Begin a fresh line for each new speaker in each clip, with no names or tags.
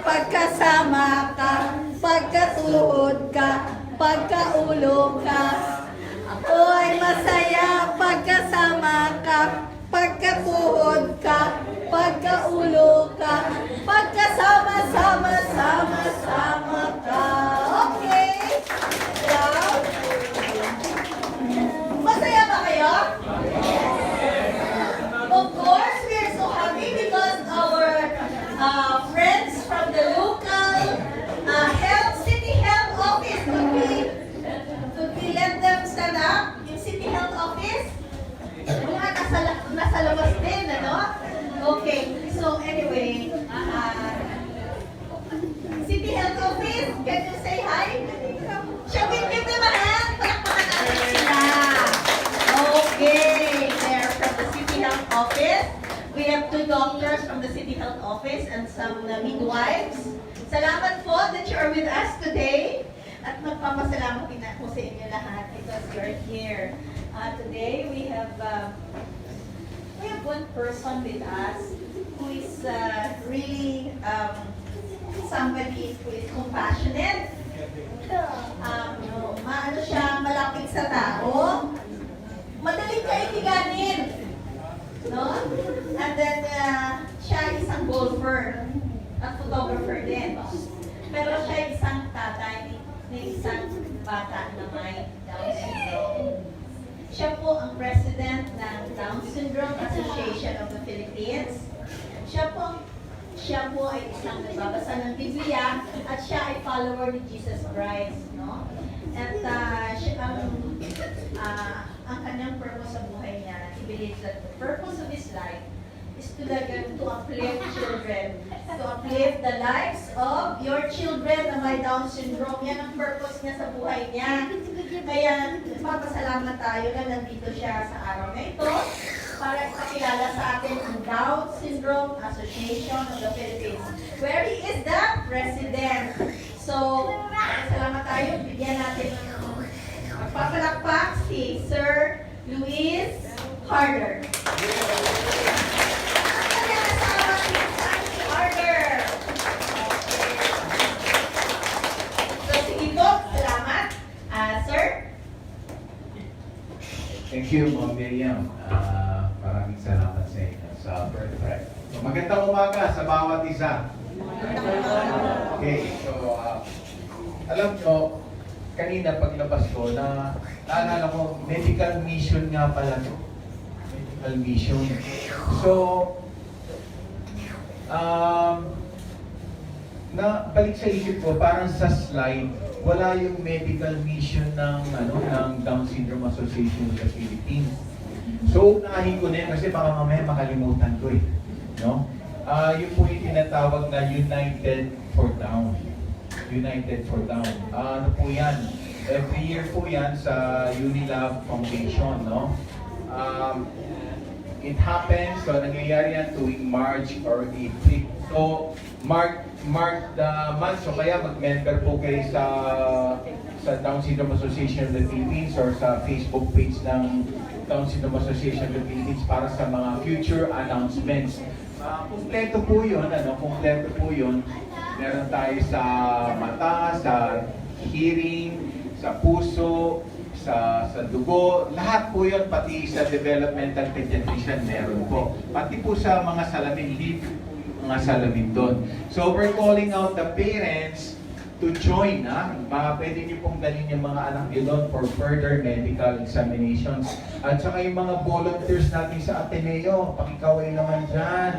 pagkasama ka, pagkatuhod ka, pagkaulo ka. Ako ay masaya pagkasama ka, pagkatuhod ka, pagkaulo ka, pagkasama-sama ka. Okay? Now, masaya ba kayo? Of course, we are so happy because our friends from the local city health office, could we let them stand up? Yung city health office? Wala, nasa labas din, ano? Okay, so anyway, city health office, can you say hi? Shall we give them a hand? Palakpakan natin sila. Okay, they're from the city health office. We have 2 doctors from the city health office and some midwives. Salamat po that you are with us today. At magpapasalamat din ako sa inyo lahat because you're here. Today we have one person with us who is really somebody who is compassionate. Maano siya, malapit sa tao. Madaling kaibiganin. No? And then, siya isang golfer at photographer din. Pero siya isang tatay na isang bata na may Down syndrome. Siya po ang president ng Down Syndrome Association of the Philippines. Siya po ay isang nagbabasa ng Biblia at siya ay follower ni Jesus Christ, no? At ang kanyang purpose sa buhay niya, he believes that the purpose of his life is to uplift children, to uplift the lives of your children na may Down syndrome. Yan ang purpose niya sa buhay niya. Kaya papasalamat tayo na nandito siya sa araw na ito para ipakilala sa atin ang Down Syndrome Association of the Philippines, where he is the president. So, salamat tayo. Bigyan natin magpapalakpak si Sir Luis Harder.
Thank you, Ma'am Miriam. Maraming salamat sa inyo sa birthright. So, magandang umaga sa bawat isa. Okay, so alam nyo, kanina paglabas ko, naalala ko, medical mission nga pala ito. Medical mission. So, balik sa isip ko, parang sa slide, wala yung medical mission ng Down Syndrome Association of the Philippines. So, unahin ko na yun kasi baka mamaya makalimutan ko eh. No? Yun po yung tinatawag na United for Down. United for Down. Ano po yan? Every year po yan sa Unilab Foundation. No? It happens, so nangyayari yan tuwing March or April. So, mark the month. So, kaya mag-member po kayo sa Down Syndrome Association of the Philippines or sa Facebook page ng Down Syndrome Association of the Philippines para sa mga future announcements. Kompleto po yun, kompleto po yun. Meron tayo sa mata, sa hearing, sa puso, sa dugo, lahat po yun, pati sa developmental pediatrician meron po. Pati po sa mga salamin, hindi mga salamin doon. So we're calling out the parents to join, pwede niyo pong dalhin yung mga anak niyo doon for further medical examinations. At saka yung mga volunteers natin sa Ateneo, pakikaway naman dyan.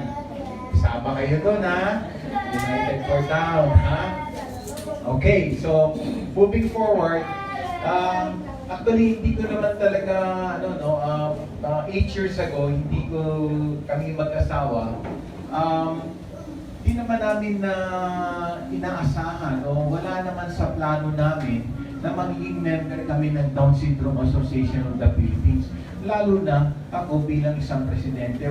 Sama kayo doon, United for Down, Okay, so moving forward, actually, hindi ko naman talaga, 8 years ago, hindi ko kami mag-asawa, hindi naman namin na inaasahan o wala naman sa plano namin na magiging member kami ng Down Syndrome Association of the Philippines. Lalo na ako bilang isang presidente.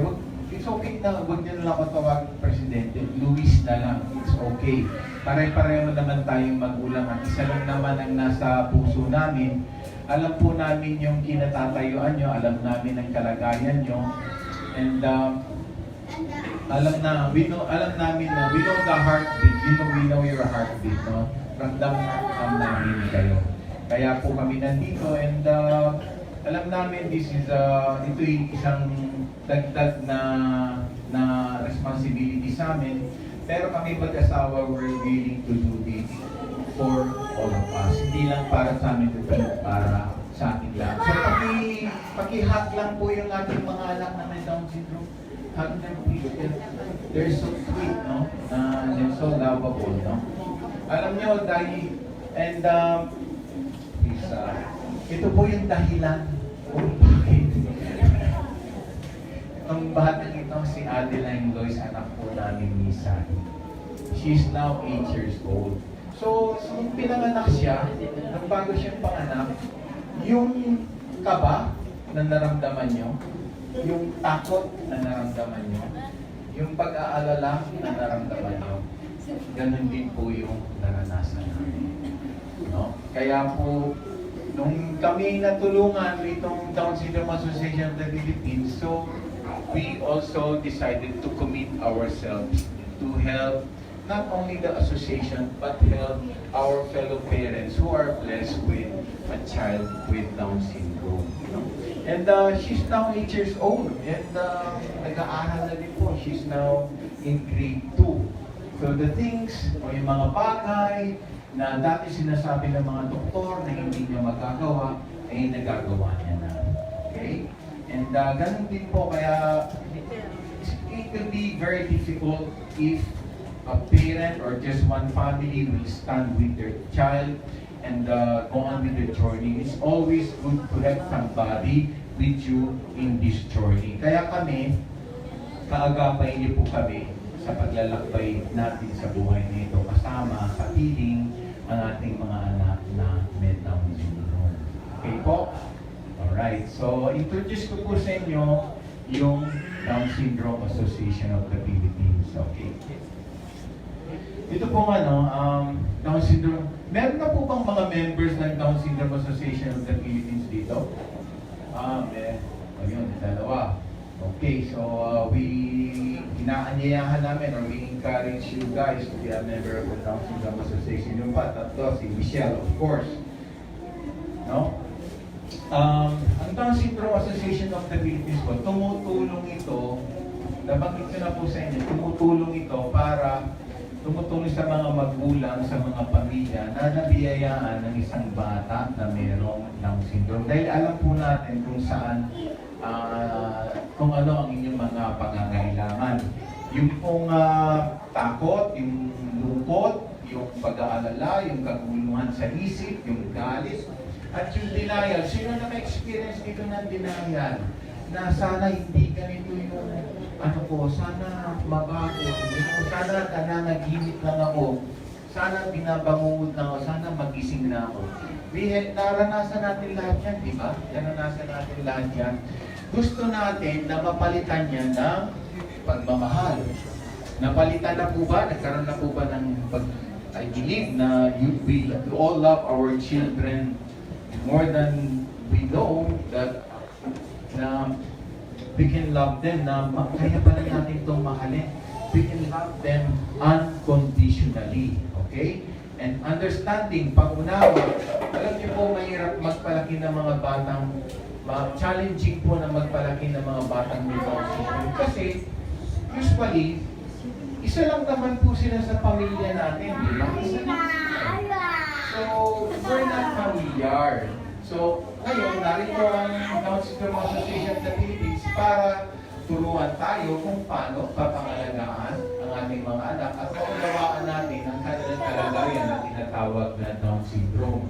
It's okay na, huwag niyo na lang ako tawagin presidente. Luis na lang. It's okay. Pare-pareho naman tayong magulang at isa lang naman ang nasa puso namin. Alam po namin yung kinatatayuan nyo, alam namin ang kalagayan nyo. And alam namin na we know the heartbeat, we know your heartbeat, no? Ramdam namin kayo. Kaya po kami nandito and alam namin ito'y isang dagdag na responsibility sa amin. Pero kami mag-asawa, we're willing to do this for all of us. Hindi lang para sa amin, kundi para sa atin lang. So paki-hug lang po yung ating mga anak na may Down syndrome. Hug them, please. They're so sweet, no? They're so lovable, no? Alam nyo, dahil, and please, ito po yung dahilan kung bakit. Ang batang ito, si Adeline Lois, anak po namin ni Sally. She's now 8 years old. So, nung pinanganak siya, nang bago siyang panganak, yung kaba na naramdaman nyo, yung takot na naramdaman nyo, yung pag-aalala na naramdaman nyo, ganun din po yung naranasan namin. No? Kaya po, nung kami natulungan itong Down Syndrome Association of the Philippines, so we also decided to commit ourselves to help not only the association but help our fellow parents who are blessed with a child with Down syndrome. And she's now 8 years old and nag-aaral na din po. She's now in grade 2. So the things o yung mga bagay na dati sinasabi ng mga doktor na hindi niya magagawa, ay nagagawa niya na. Okay? And ganun din po, kaya it will be very difficult if a parent or just one family will stand with their child and go on with the journey. It's always good to have somebody with you in this journey. Kaya kami, kaagapay niyo po kami sa paglalakbay natin sa buhay nito kasama sa piling ang ating mga anak na may Down syndrome. Okay po? Alright, so introduce ko po sa inyo yung Down Syndrome Association of the Philippines. Okay. Ito po Down Syndrome. Meron na po bang mga members ng Down Syndrome Association of the Philippines dito? Ayun, dalawa. Okay, so inaanyayahan namin or we encourage you guys to be a member of the Down Syndrome Association. Yung pa, tatlo, si Michelle, of course. No? Ang Down Syndrome Association of the Philippines po, tumutulong ito, nabanggit ko na po sa inyo, tumutulong sa mga magulang, sa mga pamilya na nabiyayaan ng isang bata na mayroong Down syndrome. Dahil alam po natin kung saan, kung ano ang inyong mga pangangailangan. Yung pong takot, yung lungkot, yung pag-aalala, yung kaguluhan sa isip, yung galit, at yung denial. Sino na may experience dito ng denial? Na sana hindi ganito yung sana mabago, sana nananaginip lang ako, sana binabangungod na ako, sana magising na ako. Naranasan natin lahat yan, di ba? Naranasan natin lahat yan. Gusto natin na mapalitan yan ng pagmamahal. Napalitan na po ba? Nagkaroon na po ba ng I believe na we all love our children more than we know that na we can love them na kaya pala natin itong mahalin. We can love them unconditionally. Okay? And understanding, pag-unawa, alam niyo po, mahirap magpalaki ng mga batang, challenging po na magpalaki ng mga batang may Down syndrome. Kasi, usually, isa lang naman po sila sa pamilya natin, di ba? Isa lang sila. So, we're not familiar. So, ngayon, narito ang Down Syndrome Association of the Philippines para turuan tayo kung paano papangalagaan ang ating mga anak at maunawaan natin ang kanilang kalagayan na tinatawag na Down syndrome.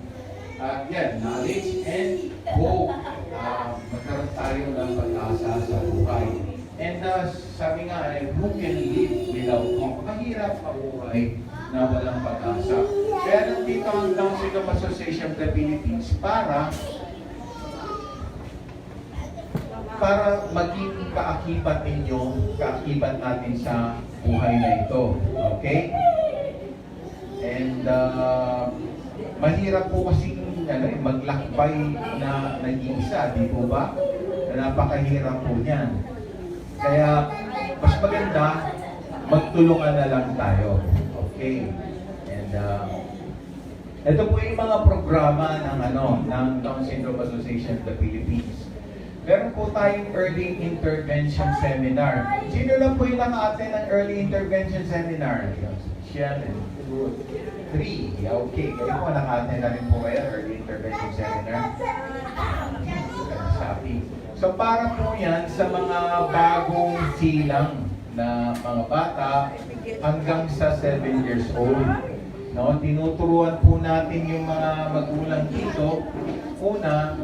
At yan, knowledge and hope. Magkaroon tayo ng pag-asa sa buhay. And sabi nga, who can live without hope? Mahirap ang buhay na walang pag-asa. Kaya nandito ang Down Syndrome Association of the Philippines para maging kaakibat ninyo, kaakibat natin sa buhay na ito. Okay? And mahirap po kasi maglakbay na nag-iisa, di po ba? Napakahirap po niyan. Kaya mas maganda magtulungan na lang tayo. Okay. And ito po yung mga programa ng Down Syndrome Association of the Philippines. Meron po tayong early intervention seminar. Sino lang po yung naka-attend ng early intervention seminar? Siya, 3. Okay. Kayo po naka-attend na rin po kayo early intervention seminar. Sabi. So para po yan sa mga bagong silang na mga bata hanggang sa 7 years old. No, tinuturuan po natin yung mga magulang dito. Una,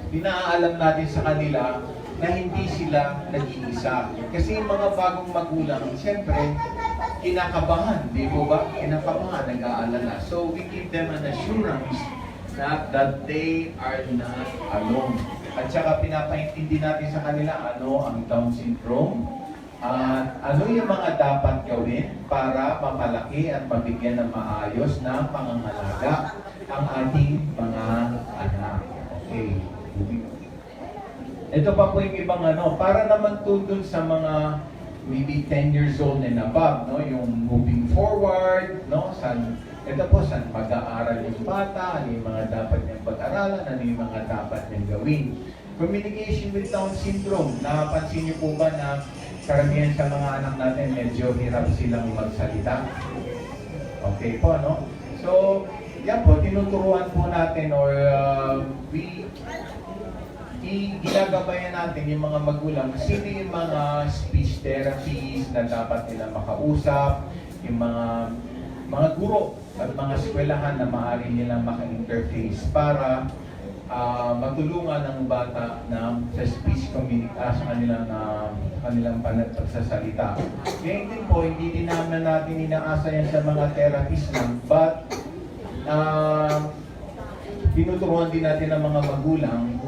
pinaalam natin sa kanila na hindi sila nag-iisa. Kasi yung mga bagong magulang, siyempre, kinakabahan, di po ba? Kinakabahan, nag-aalala. So we give them an assurance that they are not alone. At saka pinapaintindi natin sa kanila ano ang Down syndrome, at ano yung mga dapat gawin para mapalaki at mabigyan ng maayos na pangangalaga ang ating mga anak. Okay. Ito pa po yung ibang para naman to dun sa mga maybe 10 years old and above, no? Yung moving forward, no? Ito po, saan mag-aaral yung bata, ano yung mga dapat niyang pag-aralan, ano yung mga dapat niyang gawin. Communication with Down syndrome, napansin niyo po ba na karamihan sa mga anak natin medyo hirap silang magsalita? Okay po, no? So, yan po, tinuturuan po natin or ginagabayan natin yung mga magulang, sino yung mga speech therapies na dapat nila makausap, yung mga guro at mga eskwelahan na maaari nilang maka-interface para matulungan ng bata na sa speech sa kanilang pagsasalita. Kaya din po, hindi din naman natin inaasa yan sa mga therapies lang, but tinuturuan din natin ng mga magulang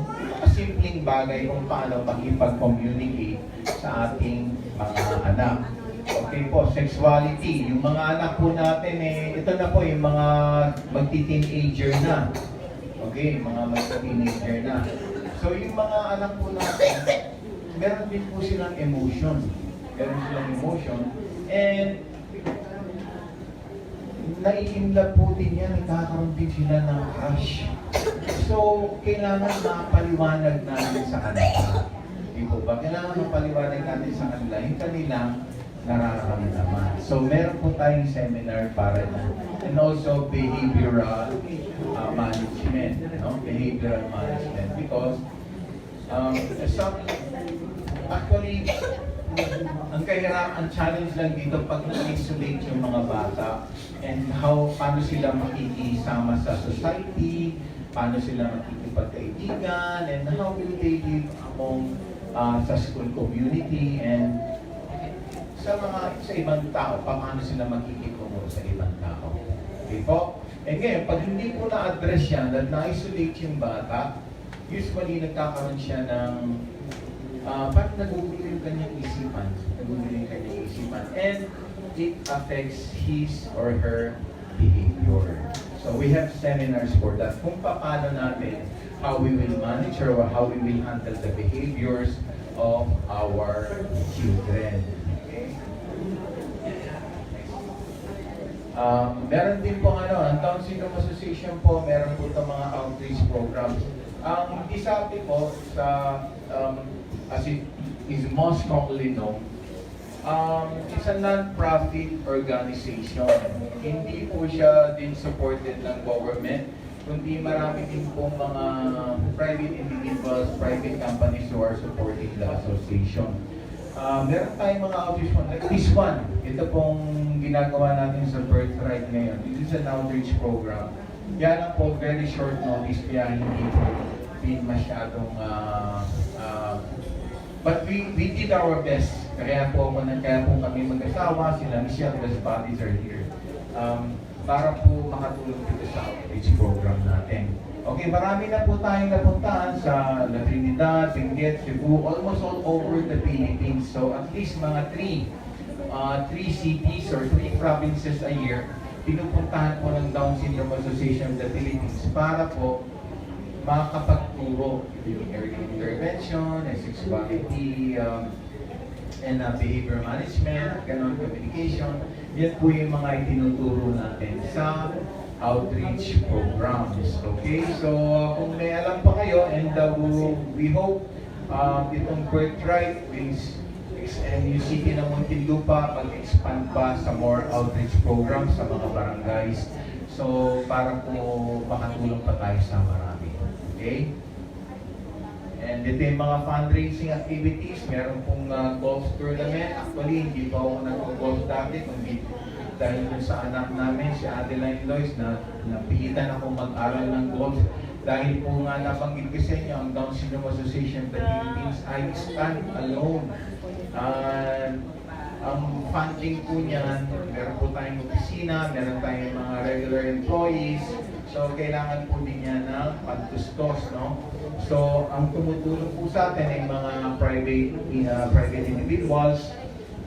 simpleng bagay kung paano makipag-communicate sa ating mga anak. Okay po, sexuality. Yung mga anak po natin, ito na po yung mga magti-teenager na. Okay, mga magti-teenager na. So yung mga anak po natin, meron din po silang emotion. Meron silang emotion. And naiinlove po din yan, nagkakaroon din sila ng crush. So, kailangan mapaliwanag natin sa kanila. Di po ba? Kailangan mapaliwanag natin sa kanila yung kanilang nararamdaman. So, meron po tayong seminar para na. And also, behavioral management. No? Behavioral management. Because, actually, ang challenge lang dito pag na-isolate yung mga bata and paano sila makikisama sa society, paano sila makikipagkaibigan, and how will they live among sa school community and sa ibang tao, paano sila makikitungo sa ibang tao. Okay po? And ngayon, pag hindi po na-address yan, at na-isolate yung bata, usually nagkakaroon siya ng parang nagugulo yung kanyang isipan. And it affects his or her behavior. So we have seminars for that. Kung paano natin, how we will manage or how we will handle the behaviors of our children. Okay? Meron din po ang Down Syndrome Association po, meron po itong mga outreach programs. Ang isabi po sa as it is most commonly known, it's a non-profit organization. Hindi po siya din supported ng government, kundi marami din po mga private individuals, private companies who are supporting the association. Meron tayong mga outreach po, like this one, ito pong ginagawa natin sa Birthright ngayon. This is an outreach program. Yan lang po, very short notice, kaya hindi po din masyadong but we did our best. Kaya po kami mag-asawa, sila Michelle, the bodies are here. Para po makatulong dito sa outreach program natin. Okay, marami na po tayong napuntahan sa La Trinidad, Benguet, Cebu, almost all over the Philippines. So at least mga 3 cities or 3 provinces a year, pinupuntahan po ng Down Syndrome Association of the Philippines para po makakapagturo yung early intervention, sexuality and behavior management, ganon communication. Yan po yung mga itinuturo natin sa outreach programs. Okay? So, kung may alam pa kayo, and we hope itong birthright is and yung city ng Muntinlupa mag-expand pa sa more outreach programs sa mga barangays. So, para po makatulong pa tayo sa marami. Okay? And ito yung mga fundraising activities. Meron pong golf tournament. Actually, hindi pa ako nag-golf dati, kundi dahil dun sa anak namin, si Adeline Lois, na napilitan ako mag-aral ng golf. Dahil po nga nabanggit ko sa inyo, ang Down Syndrome Association of the Philippines, I stand alone. Ang funding po niyan, meron po tayong opisina, meron tayong mga regular employees, so kailangan po din niya ng pantustos, no? So, ang tumutulong po sa atin ay mga private individuals,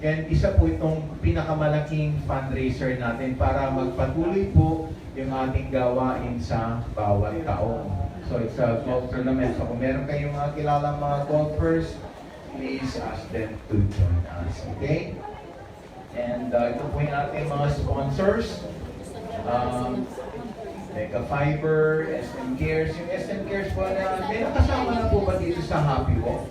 and isa po itong pinakamalaking fundraiser natin para magpatuloy po yung ating gawain sa bawat taon. So, it's a golf tournament. So, kung meron kayong mga kilalang mga golfers, please ask them to join us. Okay? And ito po yung ating mga sponsors. Mega Fiber, SM Cares. Yung SM Cares po na, may nakasama na po ba dito sa Happy Walk?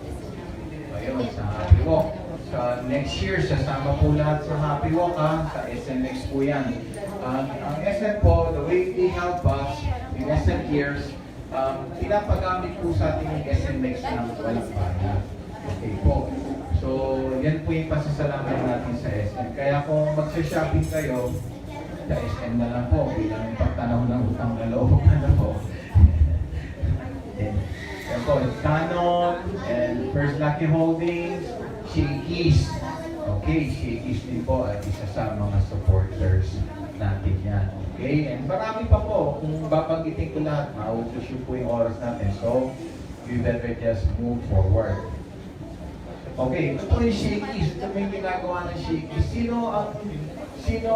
Ayun, sa Happy Walk. Sa next year, sasama po lahat sa Happy Walk, ha? Sa SMX po yan. Ang SM po, the way they help us, yung SM Cares, pinapagamit po sa ating yung SMX ng walang bayad. Okay po. So, yan po yung pasasalamat natin sa SM. Kaya kung magsha-shopping kayo, sa SM na lang po, bilang pagtanaw ng utang na loob. Ano po? Yan po, Canon, and First Lucky Holdings, Shakey's. Okay, Shakey's din po at isa sa mga supporters natin yan. Okay, and marami pa po. Kung babanggitin ko lahat, maubos yun po yung oras natin. So, you better just move forward. Okay, ito po yung Shakey's. Ito po yung ginagawa ng Shakey's. Sino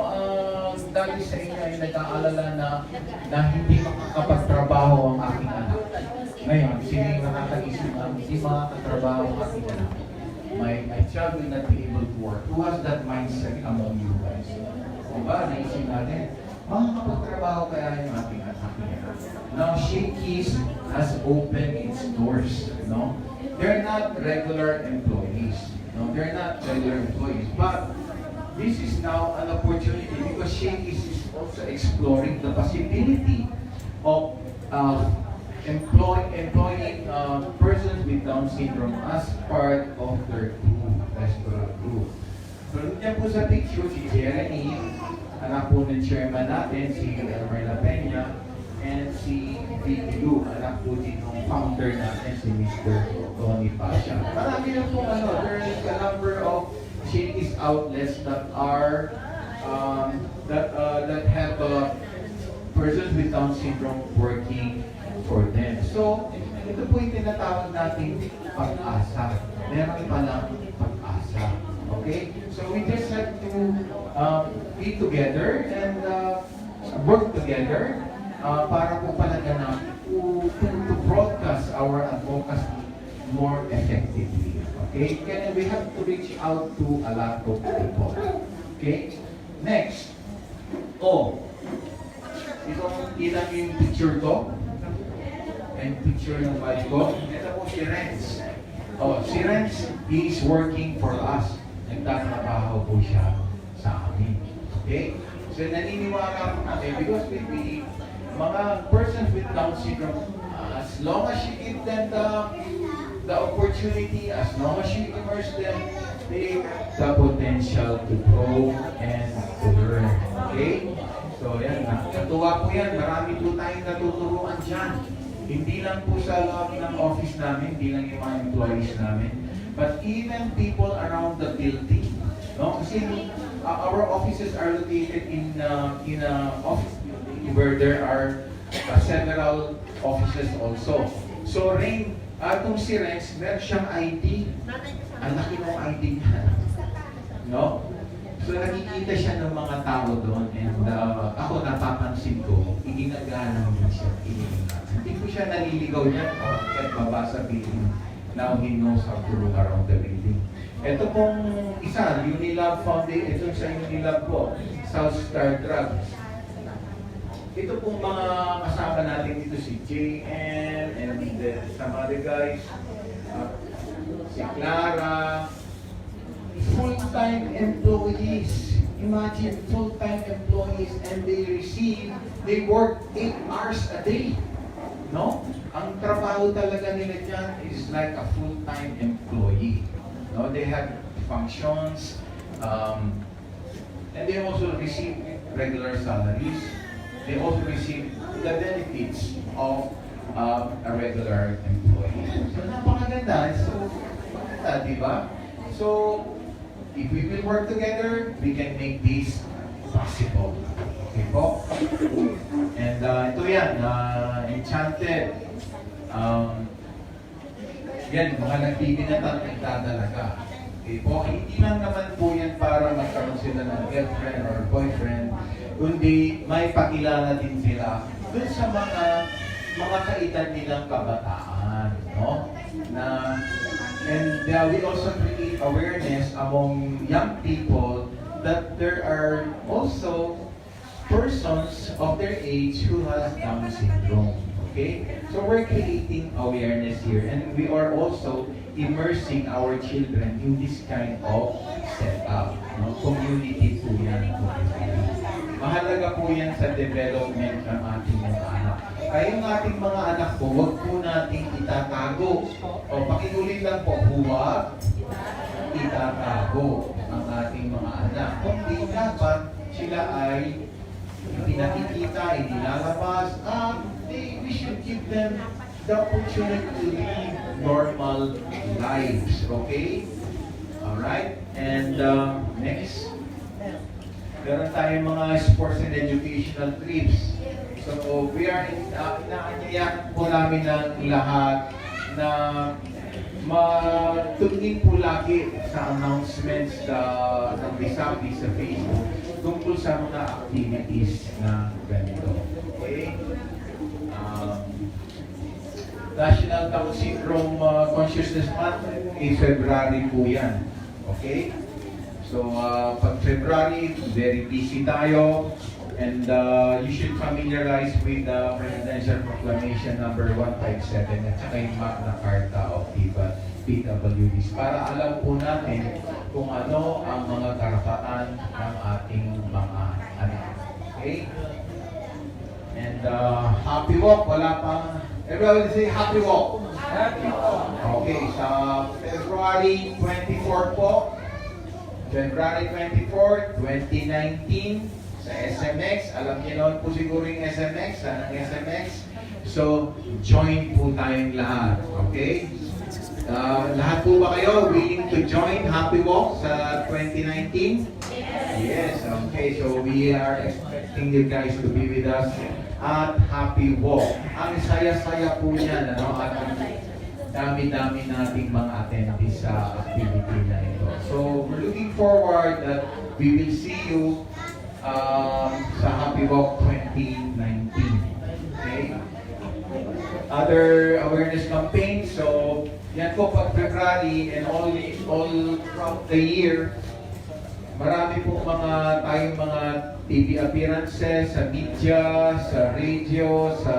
ang dati sa inyo ay nag-aalala na hindi makakapagtrabaho ang aking anak? Ngayon, sino yung nakakaisip na hindi makakatrabaho ang aking anak? My child will not be able to work. Who has that mindset among you guys? Diba, naisip natin, makakapagtrabaho kaya yung aking anak? Now, Shakey's has opened its doors, no? They're not regular employees. No, they're not regular employees. But this is now an opportunity because Shakey's is also exploring the possibility of employing persons with Down syndrome as part of their restaurant group. So, dyan po sa picture, si Jeremy, anak po ng chairman natin, si Elmerla Peña, and si Vicky Lu, anak po din ng founder natin, si Mr. Tony Pasha. Marami na po there is a number of Shakey's outlets that are that have persons with Down syndrome working for them. So, ito po yung tinatawag natin pag-asa. Meron palang pag-asa. Okay? So, we just have to be together and work together para po palaganap to broadcast our advocacy more effectively. Okay? And we have to reach out to a lot of people. Okay? Next. Itong ilang yung picture ko. And picture ng wife ko. Ito po si Renz. Si Renz is working for us. Nagtatrabaho po siya sa amin. Okay? So naniniwala po natin because we mga persons with Down syndrome, as long as you give them the opportunity, as long as you immerse them, they have the potential to grow and to learn. Okay? So yan, natuwa po yan. Marami po tayong natuturuan dyan. Hindi lang po sa loob ng office namin, hindi lang yung mga employees namin, but even people around the building. No? Kasi our offices are located in a office building where there are several offices also. So Rain, itong si Rex, meron siyang ID. Ang laki ng ID niya. No? So nakikita siya ng mga tao doon and ako napapansin ko, iginagana niya siya. Hindi ko siya naliligaw niya kahit babasa building Now he knows how to roam around the building. Ito pong isa, Unilab Foundation, ito sa Unilab po, South Star Drugs. Ito pong mga kasama natin dito, si JM and some other guys, si Clara, full-time employees. Imagine full-time employees and they work 8 hours a day. No? Ang trabaho talaga nila dyan is like a full-time employee. No? They have functions, and they also receive regular salaries. They also receive the benefits of a regular employee. So, napakaganda. So, maganda, di ba? So, if we will work together, we can make this possible. Okay po? And ito yan, Enchanted. Yan, mga nagbibinatan nagdadalaga. Okay po? Hindi lang naman po yan para magkaroon sila ng girlfriend or boyfriend, kundi may pakilala din sila dun sa mga kaedad nilang kabataan, no? And we also create awareness among young people that there are also persons of their age who has Down syndrome. Okay? So we're creating awareness here, and we are also immersing our children in this kind of setup. No? Community po yan. Mahalaga po yan sa development ng ating mga anak. Kaya yung ating mga anak po, huwag po nating itatago. O pakiulit lang po, huwag itatago ang ating mga anak. Kundi dapat sila ay pinakikita, inilalabas, we should give them the opportunity to live normal lives. Okay? Alright? And next. Meron tayong mga sports and educational trips. So, we are inaanyayahan po namin ng lahat na matugin po lagi sa announcements ng Bisapi sa Facebook tungkol sa mga activities na ganito. Okay? National Down Syndrome Consciousness Month, February po yan. Okay? So, pag February, very busy tayo. And you should familiarize with the Presidential Proclamation number 157 at saka yung Magna Carta of PWDs para alam po natin kung ano ang mga karapatan ng ating mga anak. Okay? And happy walk, wala pang... Everybody say happy walk. Happy walk. Okay, sa February 24 po, February 24, 2019, sa SMX, alam niyo naman po siguro yung SMX, saan ang SMX? So, join po tayong lahat, okay? Lahat po ba kayo willing to join Happy Walk sa 2019? Yes, okay, so we are expecting you guys to be with us at Happy Walk. Ang saya-saya po niyan, ano? At dami-dami nating mga attendees sa activity na ito. So, we're looking forward that we will see you sa Happy Walk 2019. Okay? Other awareness campaigns. So, yan po pag February and all throughout the year, marami po tayong mga TV appearances sa media, sa radio, sa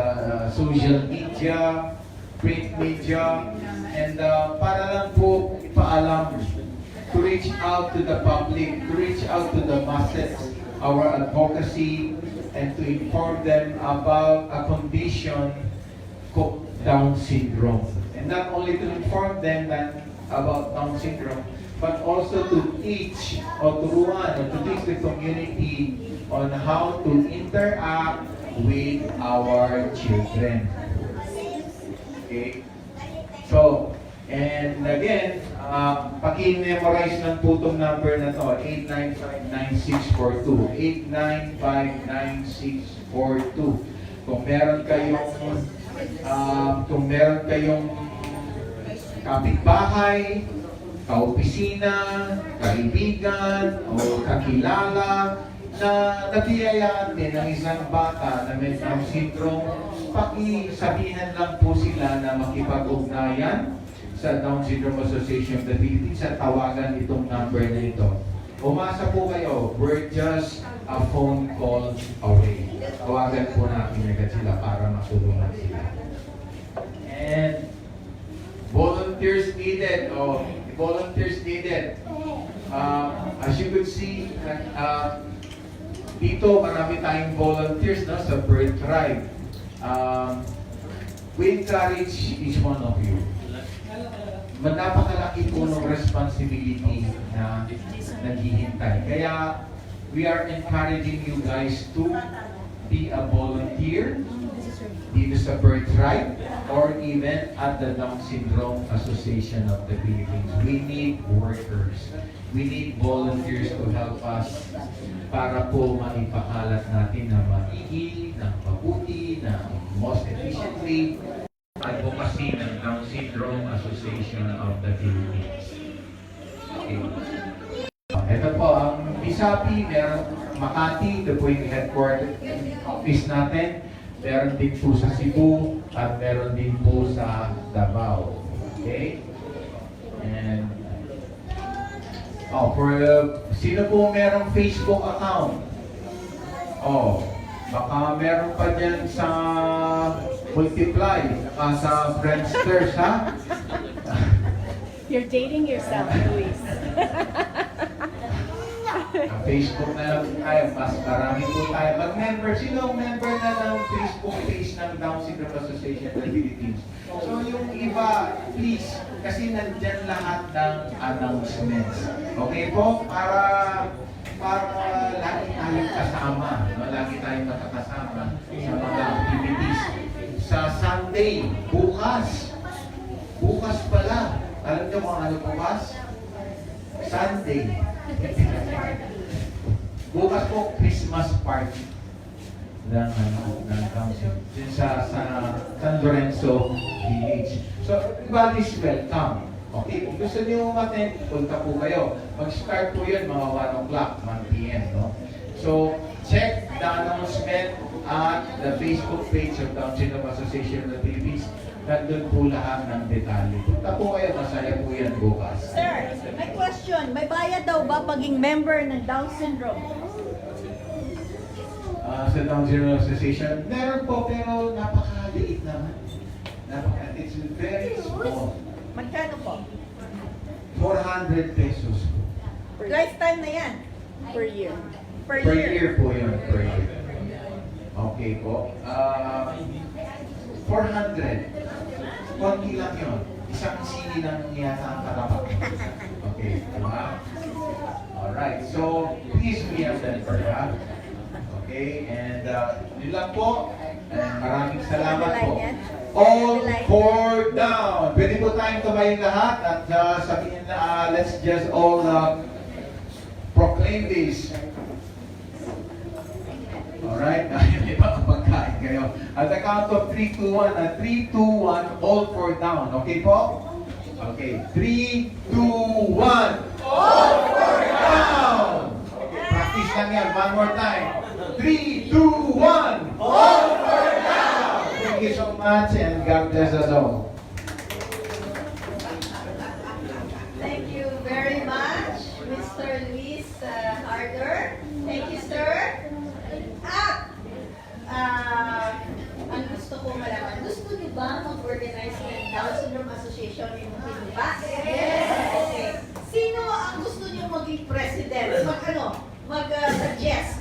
social media, print media, and para lang po ipaalam, to reach out to the public, to reach out to the masses, our advocacy, and to inform them about a condition called Down syndrome. And not only to inform them about Down syndrome, but also to teach or to teach the community on how to interact with our children. Okay? So, and again, paki-memorize ng po itong number na to, 8959642. 8959642. Kung meron kayong kapitbahay, kaopisina, kaibigan, o kakilala na nabiyayaan din ng isang bata na may Down syndrome, pakisabihan lang po sila na makipag-ugnayan sa Down Syndrome Association of the Philippines at tawagan itong number na ito. Umasa po kayo, we're just a phone call away. Tawagan po natin agad sila para matulungan sila. And volunteers needed. Volunteers needed. As you could see, dito marami tayong volunteers no, sa Bird Tribe. We encourage each one of you. Napakalaki po ng responsibility na naghihintay. Kaya we are encouraging you guys to be a volunteer dito sa Bird Tribe or even at the Down Syndrome Association of the Philippines. We need workers. We need volunteers to help us para po maipakalat natin na maigi, na mabuti, na most efficiently advocacy ng Down Syndrome Association of the Philippines. Okay. Ito po, ang Bisapi, meron Makati, ito po yung headquarters office natin. Meron din po sa Cebu at meron din po sa Davao. Okay? And for sino po merong Facebook account? Baka meron pa dyan sa Multiply, sa Friendsters, ha?
You're dating yourself, Luis.
Facebook na lang tayo, mas marami po tayo. Mag-member, sino ang member na ng Facebook page ng Down Syndrome Association of the Philippines? So yung iba, please, kasi nandyan lahat ng announcements. Okay po? Para lagi tayong kasama, no? Lagi tayong makakasama sa mga activities. Sa Sunday, bukas pala. Alam niyo kung ano bukas? Sunday. Bukas po, Christmas party ng council din sa San Lorenzo Village. So, everybody's welcome. Okay, kung gusto niyo umattend, punta po kayo. Mag-start po yun mga 1 o'clock, 1 p.m. No? So, check the announcement at the Facebook page of Down Syndrome Association of the Philippines. Nandun po lahat ng detalye. Punta po kayo, masaya po yan bukas.
Sir, may question. May bayad daw ba paging member ng Down Syndrome?
Sa Down Syndrome Association, meron po pero napakaliit naman. It's very small.
Magkano po?
400 pesos po.
Lifetime na yan.
Per year.
Per
Per
year.
year po yun, per year. Okay po. 400. Konti lang yun. Isang sili lang yata ang katapat. Okay, diba? Alright, so please be a member, ha? Okay, and yun lang po. And maraming salamat po. All four down. Pwede po tayong tumayin lahat at sabihin na let's just all proclaim this. Alright, may mga pagkain kayo. At the count of 3, 2, 1. 3, 2, 1, all four down. Okay po? Okay, 3, 2, 1. All four down! Okay, practice lang yan. One more time. 3, 2, 1. All four down! Thank you so much and God bless us all.
Thank you very much, Mr. Luis Harder. Thank you, sir. Ang gusto ko malaman, gusto niyo ba mag-organize ng Down Syndrome Association in Pilipinas? Yes! Okay. Sino ang gusto niyo maging president? Mag-suggest